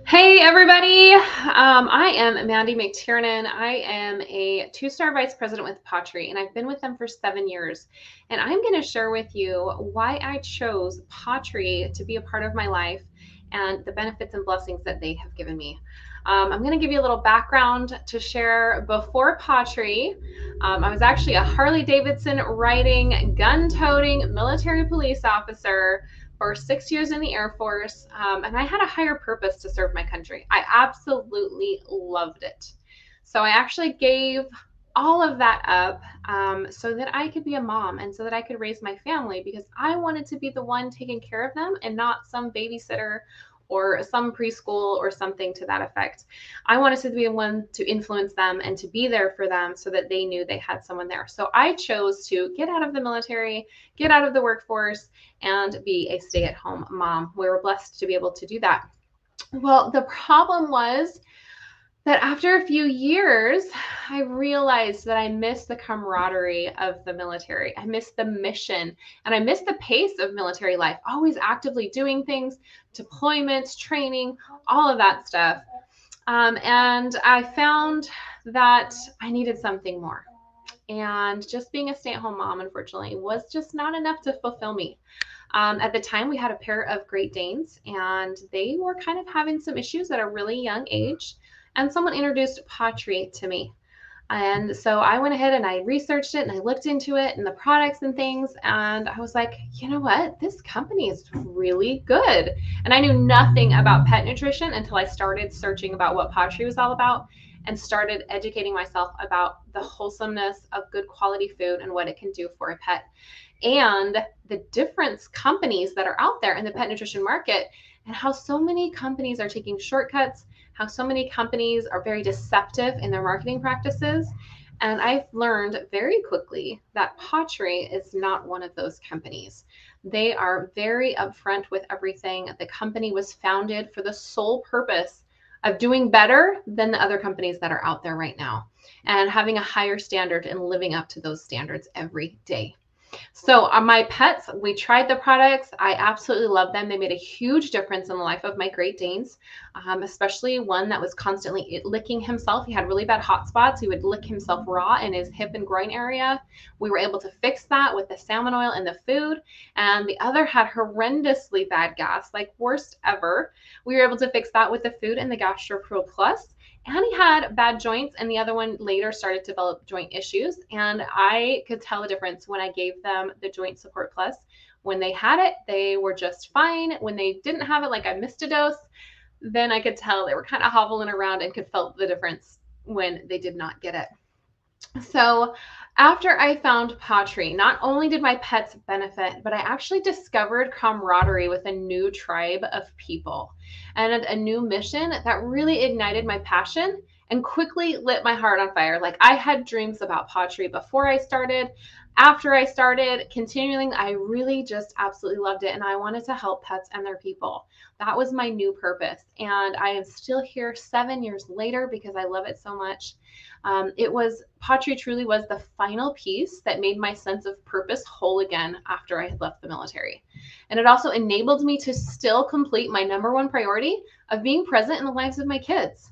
Hey everybody, I am Mandy McT. I am a two-star vice president with pawTree, and I've been with them for 7 years. And I'm going to share with you why I chose pawTree to be a part of my life and the benefits and blessings that they have given me. I'm going to give you a little background to share. Before pawTree, I was actually a Harley Davidson riding, gun-toting military police officer for 6 years in the Air Force, and I had a higher purpose to serve my country. I absolutely loved it. So I actually gave all of that up so that I could be a mom and so that I could raise my family, because I wanted to be the one taking care of them and not some babysitter or some preschool or something to that effect. I wanted to be the one to influence them and to be there for them so that they knew they had someone there. So I chose to get out of the military, get out of the workforce, and be a stay-at-home mom. We were blessed to be able to do that. Well, the problem was that after a few years, I realized that I missed the camaraderie of the military. I missed the mission, and I missed the pace of military life, always actively doing things, deployments, training, all of that stuff. And I found that I needed something more. And just being a stay-at-home mom, unfortunately, was just not enough to fulfill me. At the time, we had a pair of Great Danes, and they were kind of having some issues at a really young age. And someone introduced pawTree to me. And so I went ahead and I researched it and I looked into it and the products and things. And I was like, you know what? This company is really good. And I knew nothing about pet nutrition until I started searching about what pawTree was all about and started educating myself about the wholesomeness of good quality food and what it can do for a pet, and the different companies that are out there in the pet nutrition market, and how so many companies are taking shortcuts, how so many companies are very deceptive in their marketing practices. And I've learned very quickly that pawTree is not one of those companies. They are very upfront with everything. The company was founded for the sole purpose of doing better than the other companies that are out there right now and having a higher standard and living up to those standards every day. So my pets, we tried the products. I absolutely love them. They made a huge difference in the life of my Great Danes, especially one that was constantly licking himself. He had really bad hot spots. He would lick himself raw in his hip and groin area. We were able to fix that with the salmon oil in the food. And the other had horrendously bad gas, like worst ever. We were able to fix that with the food and the GastroPro Plus. And he had bad joints, and the other one later started to develop joint issues. And I could tell a difference when I gave them the Joint Support Plus. When they had it, they were just fine. When they didn't have it, like I missed a dose, then I could tell they were kind of hobbling around and could felt the difference when they did not get it. So after I found pawTree, not only did my pets benefit, but I actually discovered camaraderie with a new tribe of people and a new mission that really ignited my passion and quickly lit my heart on fire. Like, I had dreams about pawTree before I started. After I started continuing, I really just absolutely loved it, and I wanted to help pets and their people. That was my new purpose, and I am still here 7 years later because I love it so much. pawTree truly was the final piece that made my sense of purpose whole again after I had left the military. And it also enabled me to still complete my number one priority of being present in the lives of my kids.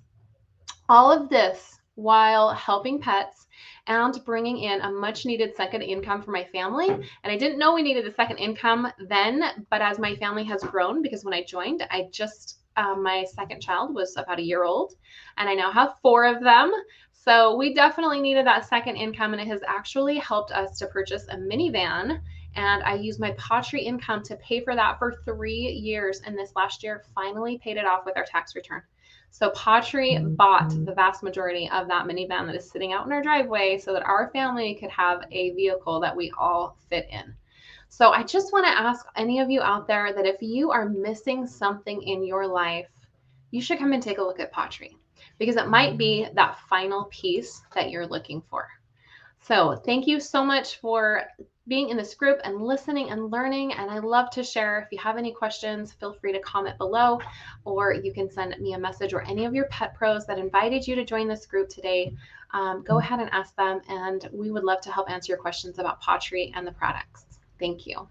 All of this while helping pets and bringing in a much needed second income for my family. And I didn't know we needed a second income then, but as my family has grown, because when I joined, my second child was about a year old, and I now have 4 of them. So we definitely needed that second income, and it has actually helped us to purchase a minivan. And I used my pawTree income to pay for that for 3 years. And this last year finally paid it off with our tax return. So pawTree bought the vast majority of that minivan that is sitting out in our driveway so that our family could have a vehicle that we all fit in. So I just want to ask any of you out there that if you are missing something in your life, you should come and take a look at pawTree, because it might be that final piece that you're looking for. So thank you so much for being in this group and listening and learning. And I love to share. If you have any questions, feel free to comment below, or you can send me a message, or any of your pet pros that invited you to join this group today. Go ahead and ask them, and we would love to help answer your questions about pawTree and the products. Thank you.